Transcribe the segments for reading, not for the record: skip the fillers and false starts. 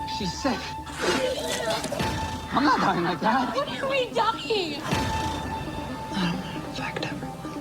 She's sick. I'm not dying like that. What are we dying?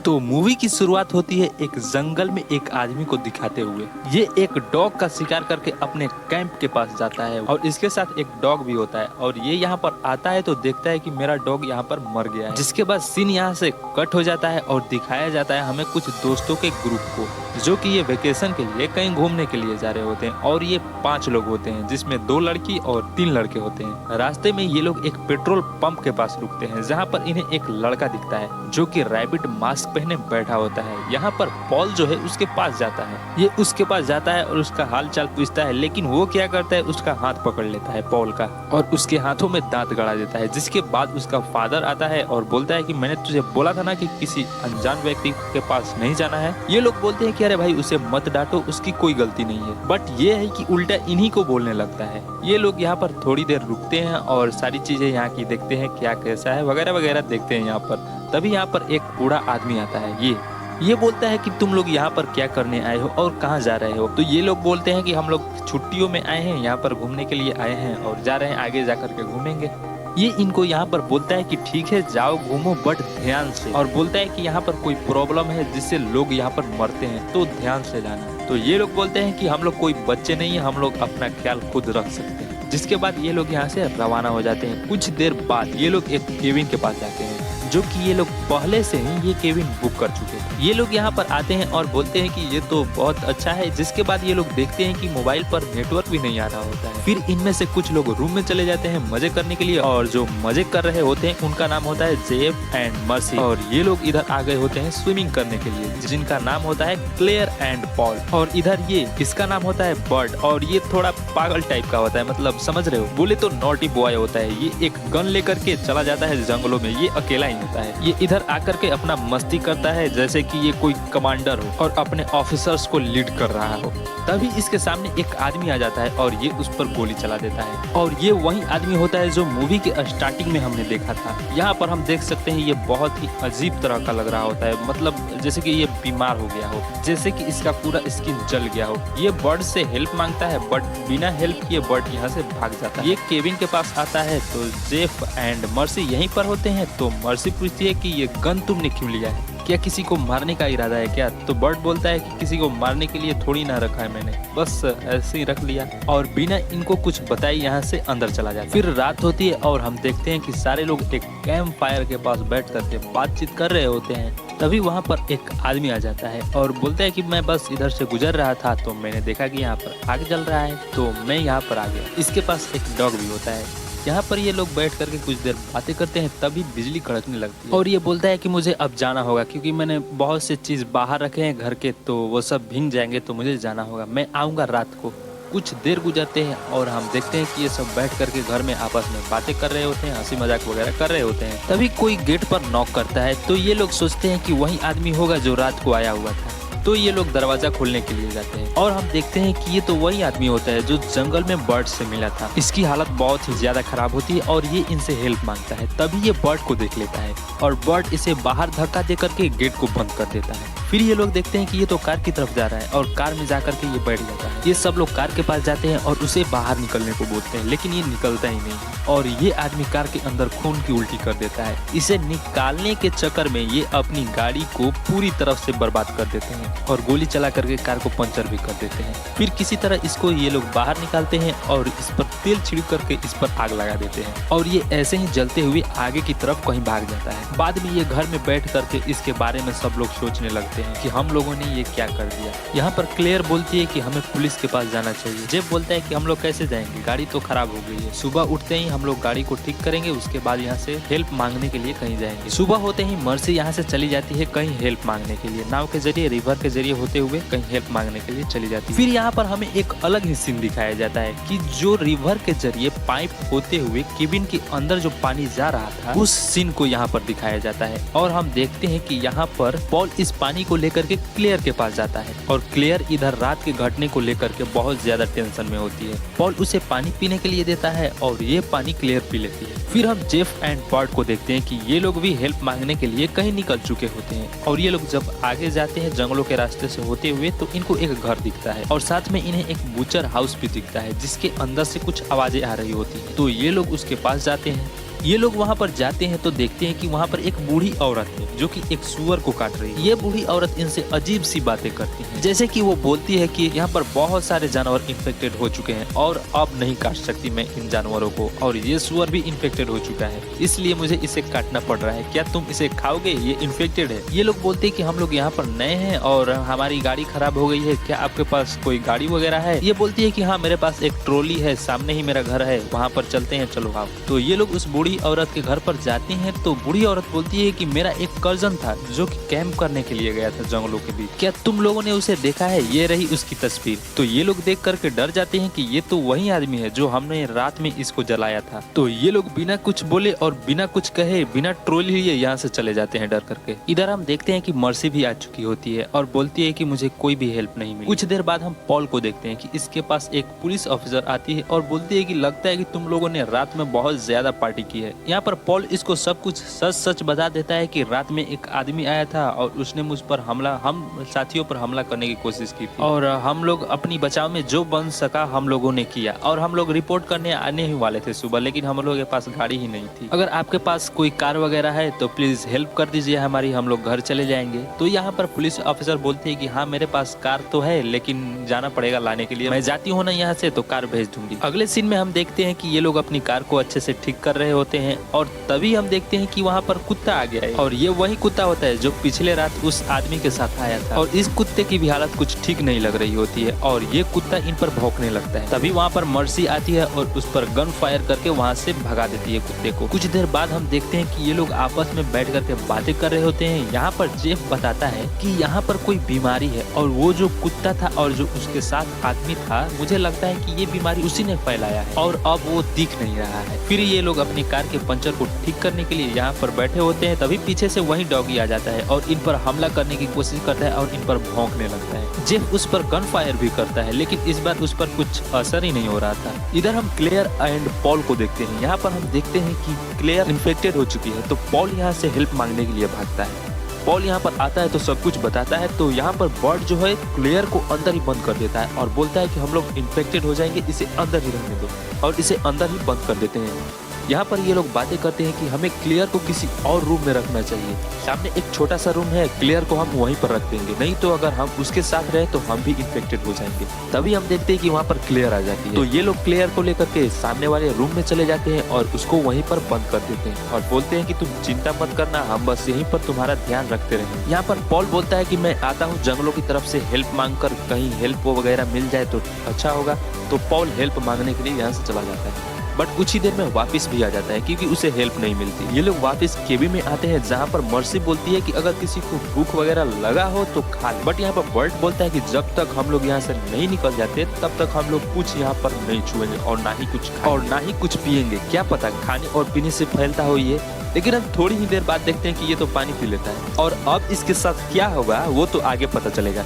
तो movie की शुरुआत होती है एक जंगल में एक आदमी को दिखाते हुए। ये एक डॉग का शिकार करके अपने कैंप के पास जाता है और इसके साथ एक डॉग भी होता है और ये यहाँ पर आता है तो देखता है कि मेरा डॉग यहाँ पर मर गया है। जिसके बाद सीन यहाँ से कट हो जाता है और दिखाया जाता है हमें कुछ दोस्तों के ग्रुप को, जो कि ये वेकेशन के लिए कहीं घूमने के लिए जा रहे होते हैं और ये 5 लोग होते हैं, जिसमें 2 लड़की और 3 लड़के होते हैं। रास्ते में ये लोग एक पेट्रोल पंप के पास रुकते हैं, जहाँ पर इन्हें एक लड़का दिखता है जो कि रैबिट मास्क पहने बैठा होता है। यहाँ पर पॉल जो है उसके पास जाता है। ये उसके पास जाता है और उसका हाल चाल पूछता है, लेकिन वो क्या करता है, उसका हाथ पकड़ लेता है पॉल का और उसके हाथों में दांत गड़ा देता है। जिसके बाद उसका फादर आता है और बोलता है कि मैंने तुझे बोला था ना कि किसी अनजान व्यक्ति के पास नहीं जाना है। ये लोग बोलते हैं कि अरे भाई उसे मत डांटो, उसकी कोई गलती नहीं है। बट ये है कि उल्टा इन्हीं को बोलने लगता है। ये लोग यहाँ पर थोड़ी देर रुकते हैं और सारी चीजें यहाँ की देखते हैं, क्या कैसा है वगैरह वगैरह देखते हैं यहाँ पर। तभी यहाँ पर एक बूढ़ा आदमी आता है। ये बोलता है कि तुम लोग यहाँ पर क्या करने आए हो और कहाँ जा रहे हो। तो ये लोग बोलते हैं कि हम लोग छुट्टियों में आए हैं, यहाँ पर घूमने के लिए आए हैं और जा रहे हैं, आगे जा करके घूमेंगे। ये इनको यहाँ पर बोलता है कि ठीक है जाओ घूमो बट ध्यान से, और बोलता है कि यहाँ पर कोई प्रॉब्लम है जिससे लोग यहाँ पर मरते हैं तो ध्यान से जाना। तो ये लोग बोलते हैं कि हम लोग कोई बच्चे नहीं है, हम लोग अपना ख्याल खुद रख सकते हैं। जिसके बाद ये लोग यहाँ से रवाना हो जाते हैं। कुछ देर बाद ये लोग एक केबिन के पास जाते हैं, जो कि ये लोग पहले से ही ये केबिन बुक कर चुके थे। ये लोग यहाँ पर आते हैं और बोलते हैं कि ये तो बहुत अच्छा है। जिसके बाद ये लोग देखते हैं कि मोबाइल पर नेटवर्क भी नहीं आ रहा होता है। फिर इनमें से कुछ लोग रूम में चले जाते हैं मजे करने के लिए, और जो मजे कर रहे होते हैं उनका नाम होता है जेफ एंड मर्सी, और ये लोग इधर आ गए होते हैं स्विमिंग करने के लिए, जिनका नाम होता है क्लेयर एंड पॉल। और इधर ये इसका नाम होता है बर्ड, और ये थोड़ा पागल टाइप का होता है, मतलब समझ रहे हो, बोले तो नॉटी बॉय होता है। ये एक गन लेकर के चला जाता है जंगलों में, ये अकेला ही होता है। ये इधर आकर के अपना मस्ती करता है जैसे कि ये कोई कमांडर हो और अपने ऑफिसर्स को लीड कर रहा हो। तभी इसके सामने एक आदमी आ जाता है और ये उस पर गोली चला देता है, और ये वही आदमी होता है जो मूवी के स्टार्टिंग में हमने देखा था। यहाँ पर हम देख सकते हैं ये बहुत ही अजीब तरह का लग रहा होता है, मतलब जैसे कि ये बीमार हो गया हो, जैसे कि इसका पूरा स्किन जल गया हो। ये बर्ड से हेल्प मांगता है बट बिना हेल्प किए बर्ड यहाँ से भाग जाता है। ये केबिन के पास आता है तो जेफ एंड मर्सी यहीं पर होते हैं। तो मर्सी पूछती है कि ये गन तुमने क्यों लिया है, क्या किसी को मारने का इरादा है क्या? तो बर्ड बोलता है कि किसी को मारने के लिए थोड़ी ना रखा है मैंने, बस ऐसे ही रख लिया, और बिना इनको कुछ बताए यहाँ से अंदर चला जाता है। फिर रात होती है और हम देखते हैं कि सारे लोग एक कैंप फायर के पास बैठ करके बातचीत कर रहे होते हैं। तभी वहाँ पर एक आदमी आ जाता है और बोलता है कि मैं बस इधर से गुजर रहा था तो मैंने देखा कि यहाँ पर आग जल रहा है तो मैं यहाँ पर आ गया। इसके पास एक डॉग भी होता है। यहाँ पर ये लोग बैठ करके कुछ देर बातें करते हैं, तभी बिजली कड़कने लगती है और ये बोलता है कि मुझे अब जाना होगा क्योंकि मैंने बहुत से चीज बाहर रखे हैं घर के, तो वो सब भीग जाएंगे, तो मुझे जाना होगा, मैं आऊँगा रात को। कुछ देर गुजरते हैं और हम देखते हैं कि ये सब बैठ करके घर में आपस में बातें कर रहे होते हैं, हंसी मजाक वगैरह कर रहे होते हैं। तभी कोई गेट पर नॉक करता है तो ये लोग सोचते हैं कि वही आदमी होगा जो रात को आया हुआ था। तो ये लोग दरवाजा खोलने के लिए जाते हैं और हम देखते हैं कि ये तो वही आदमी होता है जो जंगल में बर्ड से मिला था। इसकी हालत बहुत ही ज्यादा खराब होती है और ये इनसे हेल्प मांगता है। तभी ये बर्ड को देख लेता है और बर्ड इसे बाहर धक्का दे करके गेट को बंद कर देता है। फिर ये लोग देखते हैं कि ये तो कार की तरफ जा रहा है और कार में जा करके ये बैठ जाता है। ये सब लोग कार के पास जाते हैं और उसे बाहर निकलने को बोलते हैं, लेकिन ये निकलता ही नहीं और ये आदमी कार के अंदर खून की उल्टी कर देता है। इसे निकालने के चक्कर में ये अपनी गाड़ी को पूरी तरफ से बर्बाद कर देते हैं और गोली चला करके कार को पंचर भी कर देते हैं। फिर किसी तरह इसको ये लोग बाहर निकालते हैं और इस पर तेल छिड़क करके इस पर आग लगा देते हैं और ये ऐसे ही जलते हुए आगे की तरफ कहीं भाग जाता है। बाद में ये घर में बैठ करके इसके बारे में सब लोग सोचने लगते हैं कि हम लोगों ने ये क्या कर दिया। यहाँ पर क्लेयर बोलती है कि हमें पुलिस के पास जाना चाहिए। जेफ बोलता है कि हम लोग कैसे जाएंगे, गाड़ी तो खराब हो गई है, सुबह उठते ही हम लोग गाड़ी को ठीक करेंगे, उसके बाद यहाँ से हेल्प मांगने के लिए कहीं जाएंगे। सुबह होते ही मर्सी यहाँ से चली जाती है कहीं हेल्प मांगने के लिए, नाव के जरिए रिवर के जरिए होते हुए कहीं हेल्प मांगने के लिए चली जाती है। फिर यहाँ पर हमें एक अलग ही सीन दिखाया जाता है कि जो रिवर के जरिए पाइप होते हुए केबिन के अंदर जो पानी जा रहा था उस सीन को यहाँ पर दिखाया जाता है और हम देखते हैं कि यहाँ पर पॉल इस पानी को लेकर के क्लेयर के पास जाता है और क्लेयर इधर रात के घटने को लेकर के बहुत ज्यादा टेंशन में होती है। पॉल उसे पानी पीने के लिए देता है और ये पानी पानी क्लेयर पी लेती है। फिर हम जेफ एंड बर्ट को देखते हैं कि ये लोग भी हेल्प मांगने के लिए कहीं निकल चुके होते हैं और ये लोग जब आगे जाते हैं जंगलों के रास्ते से होते हुए तो इनको एक घर दिखता है और साथ में इन्हें एक बूचर हाउस भी दिखता है जिसके अंदर से कुछ आवाजें आ रही होती है। तो ये लोग उसके पास जाते हैं। ये लोग वहाँ पर जाते हैं तो देखते हैं कि वहाँ पर एक बूढ़ी औरत है जो कि एक सुअर को काट रही है। ये बूढ़ी औरत इनसे अजीब सी बातें करती है, जैसे कि वो बोलती है कि यहाँ पर बहुत सारे जानवर इन्फेक्टेड हो चुके हैं और अब नहीं काट सकती मैं इन जानवरों को, और ये सुअर भी इन्फेक्टेड हो चुका है, इसलिए मुझे इसे काटना पड़ रहा है। क्या तुम इसे खाओगे? ये इन्फेक्टेड है। ये लोग बोलते हैं कि हम लोग यहाँ पर नए हैं और हमारी गाड़ी खराब हो गई है, क्या आपके पास कोई गाड़ी वगैरह है? ये बोलती है कि हाँ मेरे पास एक ट्रॉली है, सामने ही मेरा घर है, वहाँ पर चलते हैं, चलो आओ। तो ये लोग उस बूढ़ी औरत के घर पर जाते हैं तो बूढ़ी औरत बोलती है कि मेरा एक कजन था जो कि कैंप करने के लिए गया था जंगलों के बीच, क्या तुम लोगों ने उसे देखा है? ये रही उसकी तस्वीर। तो ये लोग देख करके डर जाते हैं कि ये तो वही आदमी है जो हमने रात में इसको जलाया था। तो ये लोग बिना कुछ बोले और बिना कुछ कहे बिना ट्रॉली लिए यहाँ से चले जाते हैं डर करके। इधर हम देखते हैं कि मर्सी भी आ चुकी होती है और बोलती है कि मुझे कोई भी हेल्प नहीं मिली। कुछ देर बाद हम पॉल को देखते हैं कि इसके पास एक पुलिस ऑफिसर आती है और बोलती है कि लगता है कि तुम लोगों ने रात में बहुत ज्यादा पार्टी की है। यहाँ पर पॉल इसको सब कुछ सच सच बता देता है कि रात में एक आदमी आया था और उसने मुझ पर हमला, हम साथियों पर हमला करने की कोशिश की थी और हम लोग अपनी बचाव में जो बन सका हम लोगों ने किया और हम लोग रिपोर्ट करने आने ही वाले थे सुबह, लेकिन हम लोगों के पास गाड़ी ही नहीं थी। अगर आपके पास कोई कार वगैरह है तो प्लीज हेल्प कर दीजिए हमारी, हम लोग घर चले जाएंगे। तो यहाँ पर पुलिस ऑफिसर बोलते हैं कि हाँ मेरे पास कार तो है लेकिन जाना पड़ेगा लाने के लिए, मैं जाती हूँ ना यहाँ से तो कार भेज दूंगी। अगले सीन में हम देखते हैं कि ये लोग अपनी कार को अच्छे से ठीक कर रहे होते हैं और तभी हम देखते हैं कि वहाँ पर कुत्ता आ गया है और ये वही कुत्ता होता है जो पिछले रात उस आदमी के साथ आया था और इस कुत्ते की भी हालत कुछ ठीक नहीं लग रही होती है और ये कुत्ता इन पर भौंकने लगता है। तभी वहाँ पर मर्सी आती है और उस पर गन फायर करके वहाँ से भगा देती है कुत्ते को। कुछ देर बाद हम देखते हैं कि ये लोग आपस में बैठ करके बातें कर रहे होते हैं। यहाँ पर जेफ बताता है कि यहाँ पर कोई बीमारी है और वो जो कुत्ता था और जो उसके साथ आदमी था मुझे लगता है कि ये बीमारी उसी ने फैलाया है और अब वो दिख नहीं रहा है। फिर ये लोग अपनी कार के पंचर को ठीक करने के लिए यहाँ पर बैठे होते हैं। तभी पीछे से वही डॉगी आ जाता है और इन पर हमला करने की कोशिश करता है और इन पर भौंकने लगता है। जेफ उस पर गन फायर भी करता है लेकिन इस बार उस पर कुछ असर ही नहीं हो रहा था। इधर हम क्लेयर एंड पॉल को देखते हैं। यहाँ पर हम देखते हैं कि क्लेयर इन्फेक्टेड हो चुकी है तो पॉल यहाँ से हेल्प मांगने के लिए भागता है। पॉल यहाँ पर आता है तो सब कुछ बताता है। तो यहाँ पर बर्ट जो है क्लेयर को अंदर ही बंद कर देता है और बोलता है कि हम लोग इन्फेक्टेड हो जाएंगे, इसे अंदर ही रहने दो, और इसे अंदर ही बंद कर देते हैं। यहाँ पर ये लोग बातें करते हैं कि हमें क्लियर को किसी और रूम में रखना चाहिए। सामने एक छोटा सा रूम है, क्लियर को हम वहीं पर रख देंगे, नहीं तो अगर हम उसके साथ रहे तो हम भी इन्फेक्टेड हो जाएंगे। तभी हम देखते हैं कि वहाँ पर क्लियर आ जाती है। तो ये लोग क्लियर को लेकर के सामने वाले रूम में चले जाते हैं और उसको वहीं पर बंद कर देते हैं और बोलते हैं कि तुम चिंता मत करना, हम बस यहीं पर तुम्हारा ध्यान रखते रहेंगे। यहाँ पर पॉल बोलता है कि मैं आता हूँ जंगलों की तरफ से हेल्प मांग कर, कहीं हेल्प वगैरह मिल जाए तो अच्छा होगा। तो पॉल हेल्प मांगने के लिए यहाँ से चला जाता है बट कुछ ही देर में वापस भी आ जाता है क्योंकि उसे हेल्प नहीं मिलती। ये लोग वापस केबिन में आते हैं जहाँ पर मर्सी बोलती है कि अगर किसी को भूख वगैरह लगा हो तो खा ले। बट यहाँ पर बर्ट बोलता है कि जब तक हम लोग यहाँ से नहीं निकल जाते तब तक हम लोग कुछ यहाँ पर नहीं छुएंगे और ना ही कुछ और ना ही कुछ पिएंगे। क्या पता खाने और पीने से फैलता हो ये। लेकिन हम थोड़ी ही देर बाद देखते हैं कि ये तो पानी पी लेता है और अब इसके साथ क्या होगा वो तो आगे पता चलेगा।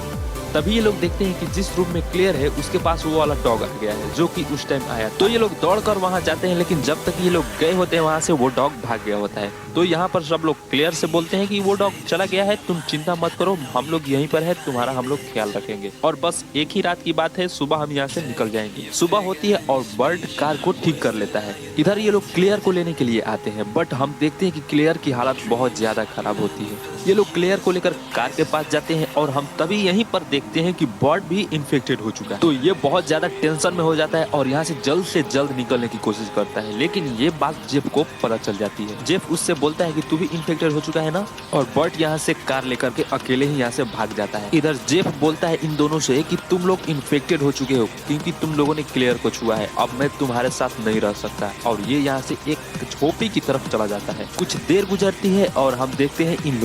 तभी ये लोग देखते हैं कि जिस रूम में क्लियर है उसके पास वो वाला डॉग आ गया है जो कि उस टाइम आया। तो ये लोग दौड़कर वहां जाते हैं लेकिन जब तक ये लोग गए होते हैं वहां से वो डॉग भाग गया होता है। तो यहाँ पर सब लोग क्लियर से बोलते हैं कि वो डॉग चला गया है, तुम चिंता मत करो, हम लोग यहीं पर है, तुम्हारा हम लोग ख्याल रखेंगे और बस एक ही रात की बात है, सुबह हम यहाँ से निकल जाएंगे। सुबह होती है और बर्ट कार को ठीक कर लेता है। इधर ये लोग क्लियर को लेने के लिए आते हैं बट हम देखते हैं कि क्लियर की हालत बहुत ज्यादा खराब होती है। ये लोग क्लियर को लेकर कार के पास जाते हैं और हम तभी यहीं पर देखते हैं कि बर्ट भी इन्फेक्टेड हो चुका है। तो ये बहुत ज्यादा टेंशन में हो जाता है और यहाँ से जल्द निकलने की कोशिश करता है लेकिन ये बात जेफ को पता चल जाती है। जेफ उससे बोलता है कि तू भी इन्फेक्टेड हो चुका है ना, और बर्ट यहाँ से कार लेकर के अकेले ही यहाँ से भाग जाता है। इधर जेफ बोलता है इन दोनों से कि तुम लोग इन्फेक्टेड हो चुके हो क्योंकि तुम लोगों ने क्लियर को छुआ है, अब मैं तुम्हारे साथ नहीं रह सकता, और ये यहाँ से एक झोपड़ी की तरफ चला जाता है। कुछ देर गुजरती है और हम देखते हैं इन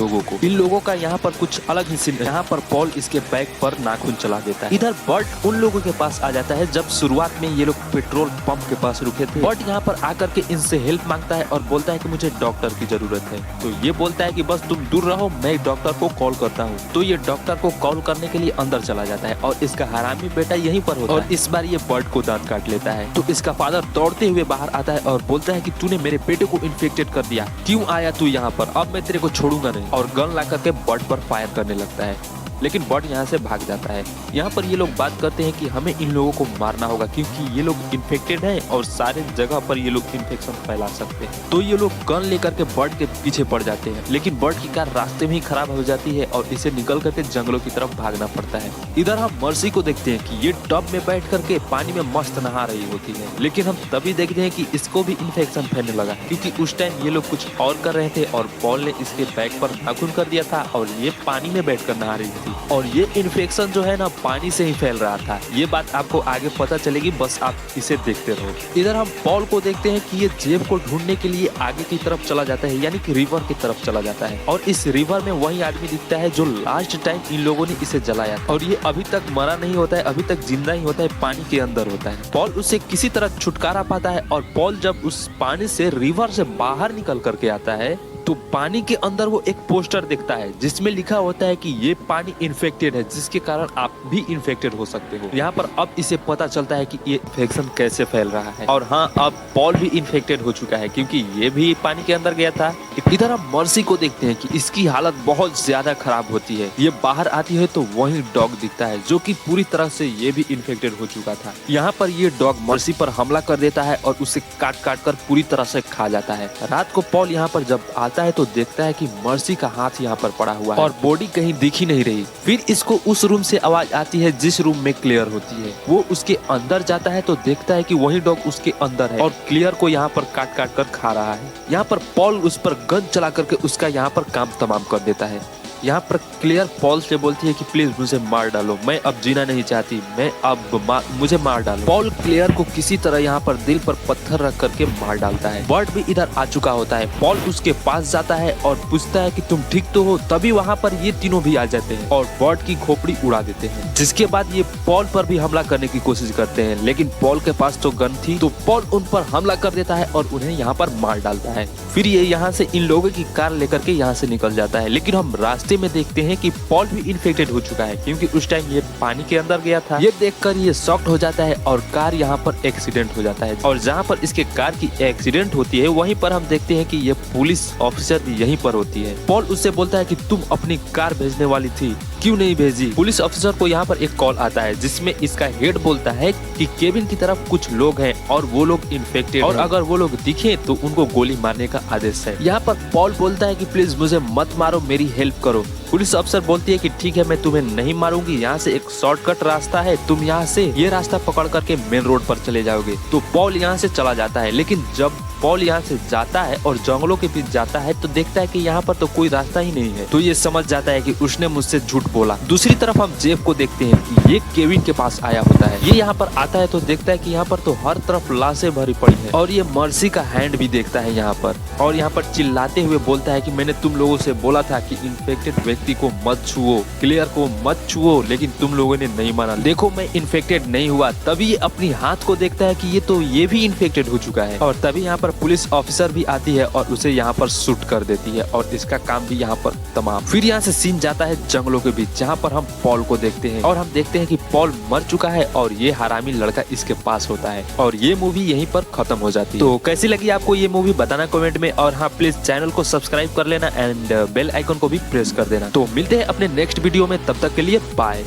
लोगों का यहाँ पर कुछ अलग ही सीन। यहाँ पर पॉल इसके बैग पर पर नाखून चला देता है। इधर बर्ट उन लोगों के पास आ जाता है जब शुरुआत में ये लोग पेट्रोल पंप के पास रुके थे। बर्ट यहाँ पर आकर के इनसे हेल्प मांगता है और बोलता है कि मुझे डॉक्टर की जरूरत है। तो ये बोलता है कि बस तुम दूर रहो, मैं डॉक्टर को कॉल करता हूँ। तो ये डॉक्टर को कॉल करने के लिए अंदर चला जाता है और इसका हरामी बेटा यहीं पर होता है और इस बार ये बर्ट को दांत काट लेता है। तो इसका फादर दौड़ते हुए बाहर आता है और बोलता है कि तूने मेरे बेटे को इन्फेक्टेड कर दिया, क्यों आया तू यहाँ पर, अब मैं तेरे को छोड़ूंगा नहीं। और गन ला करके बर्ट पर फायर करने लगता है, लेकिन बर्ट यहाँ से भाग जाता है। यहाँ पर ये लोग बात करते हैं कि हमें इन लोगों को मारना होगा क्योंकि ये लोग इन्फेक्टेड हैं और सारे जगह पर ये लोग इन्फेक्शन फैला सकते हैं। तो ये लोग गन लेकर के बर्ट के पीछे पड़ जाते हैं, लेकिन बर्ट की कार रास्ते में ही खराब हो जाती है और इसे निकल करके जंगलों की तरफ भागना पड़ता है। इधर हम मर्सी को देखते हैं कि ये टब में बैठ करके पानी में मस्त नहा रही होती है, लेकिन हम तभी देखते हैं कि इसको भी इन्फेक्शन फैलने लगा क्योंकि उस टाइम ये लोग कुछ और कर रहे थे और पॉल ने इसके बैग पर नाखून कर दिया था और ये पानी में बैठकर नहा रही थी और ये इन्फेक्शन जो है ना पानी से ही फैल रहा था। ये बात आपको आगे पता चलेगी, बस आप इसे देखते रहो। इधर हम पॉल को देखते हैं कि ये जेब को ढूंढने के लिए आगे की तरफ चला जाता है, यानी कि रिवर की तरफ चला जाता है और इस रिवर में वही आदमी दिखता है जो लास्ट टाइम इन लोगों ने इसे जलाया था और ये अभी तक मरा नहीं होता है, अभी तक जिंदा ही होता है, पानी के अंदर होता है। पॉल उससे किसी तरह छुटकारा पाता है और पॉल जब उस पानी से रिवर से बाहर निकल करके आता है तो पानी के अंदर वो एक पोस्टर देखता है जिसमें लिखा होता है कि ये पानी इन्फेक्टेड है, जिसके कारण आप भी इन्फेक्टेड हो सकते हो। यहाँ पर अब इसे पता चलता है कि ये इन्फेक्शन कैसे फैल रहा है और हाँ, अब पॉल भी इन्फेक्टेड हो चुका है क्योंकि ये भी पानी के अंदर गया था। इधर हम मर्सी को देखते हैं कि इसकी हालत बहुत ज्यादा खराब होती है। ये बाहर आती है तो वही डॉग दिखता है जो कि पूरी तरह से ये भी इन्फेक्टेड हो चुका था। यहाँ पर ये डॉग मर्सी पर हमला कर देता है और उसे काट काट कर पूरी तरह से खा जाता है। रात को पॉल यहाँ पर जब आता है तो देखता है कि मर्सी का हाथ यहाँ पर पड़ा हुआ है और बॉडी कहीं दिख ही नहीं रही। फिर इसको उस रूम से आवाज आती है जिस रूम में क्लियर होती है। वो उसके अंदर जाता है तो देखता है कि वही डॉग उसके अंदर है और क्लियर को यहाँ पर काट काट कर खा रहा है। यहाँ पर पॉल उस पर गन चला करके उसका यहाँ पर काम तमाम कर देता है। यहाँ पर क्लियर पॉल से बोलती है कि प्लीज मुझे मार डालो, मैं अब जीना नहीं चाहती, मैं अब मुझे मार डालो। पॉल क्लियर को किसी तरह यहाँ पर दिल पर पत्थर रख करके मार डालता है। बर्ट भी इधर आ चुका होता है। पॉल उसके पास जाता है और पूछता है कि तुम ठीक तो हो। तभी वहाँ पर ये तीनों भी आ जाते हैं और बर्ट की खोपड़ी उड़ा देते हैं, जिसके बाद ये पॉल पर भी हमला करने की कोशिश करते हैं, लेकिन पॉल के पास तो गन थी तो पॉल उन पर हमला कर देता है और उन्हें यहाँ पर मार डालता है। फिर ये यहाँ से इन लोगों की कार लेकर के यहाँ से निकल जाता है, लेकिन हम रास्ते में देखते हैं कि पॉल भी इन्फेक्टेड हो चुका है क्योंकि उस टाइम ये पानी के अंदर गया था। ये देखकर ये शॉक्ड हो जाता है और कार यहाँ पर एक्सीडेंट हो जाता है और जहाँ पर इसके कार की एक्सीडेंट होती है वहीं पर हम देखते हैं कि ये पुलिस ऑफिसर भी यहीं पर होती है। पॉल उससे बोलता है कि तुम अपनी कार भेजने वाली थी, क्यों नहीं भेजी। पुलिस ऑफिसर को यहाँ पर एक कॉल आता है जिसमें इसका हेड बोलता है कि केबिन की तरफ कुछ लोग हैं और वो लोग इन्फेक्टेड और अगर वो लोग दिखे तो उनको गोली मारने का आदेश है। यहाँ पर पॉल बोलता है कि प्लीज मुझे मत मारो, मेरी हेल्प करो। पुलिस अफसर बोलती है कि ठीक है, मैं तुम्हें नहीं मारूंगी, यहाँ से एक शॉर्टकट रास्ता है, तुम यहाँ से ये रास्ता पकड़ करके मेन रोड पर चले जाओगे। तो पॉल यहाँ से चला जाता है, लेकिन जब पॉल यहाँ से जाता है और जंगलों के बीच जाता है तो देखता है कि यहाँ पर तो कोई रास्ता ही नहीं है। तो ये समझ जाता है कि उसने मुझसे झूठ बोला। दूसरी तरफ हम जेफ को देखते हैं कि ये केविन के पास आया होता है। ये यहाँ पर आता है तो देखता है कि यहाँ पर तो हर तरफ लाशें भरी पड़ी है और ये मर्सी का हैंड भी देखता है यहाँ पर और यहाँ पर चिल्लाते हुए बोलता है कि मैंने तुम लोगों से बोला था कि इन्फेक्टेड व्यक्ति को मत छुओ, क्लियर को मत छुओ, लेकिन तुम लोगों ने नहीं माना। देखो मैं इन्फेक्टेड नहीं हुआ। तभी ये अपनी हाथ को देखता है कि ये भी इन्फेक्टेड हो चुका है और तभी यहाँ पर पुलिस ऑफिसर भी आती है और उसे यहाँ पर शूट कर देती है और इसका काम भी यहाँ पर तमाम। फिर यहाँ से सीन जाता है जंगलों के बीच जहाँ पर हम पॉल को देखते हैं और हम देखते हैं कि पॉल मर चुका है और ये हरामी लड़का इसके पास होता है और ये मूवी यहीं पर खत्म हो जाती है। तो कैसी लगी आपको ये मूवी बताना कमेंट में और हाँ प्लीज चैनल को सब्सक्राइब कर लेना एंड बेल आइकन को भी प्रेस कर देना। तो मिलते हैं अपने नेक्स्ट वीडियो में, तब तक के लिए बाय।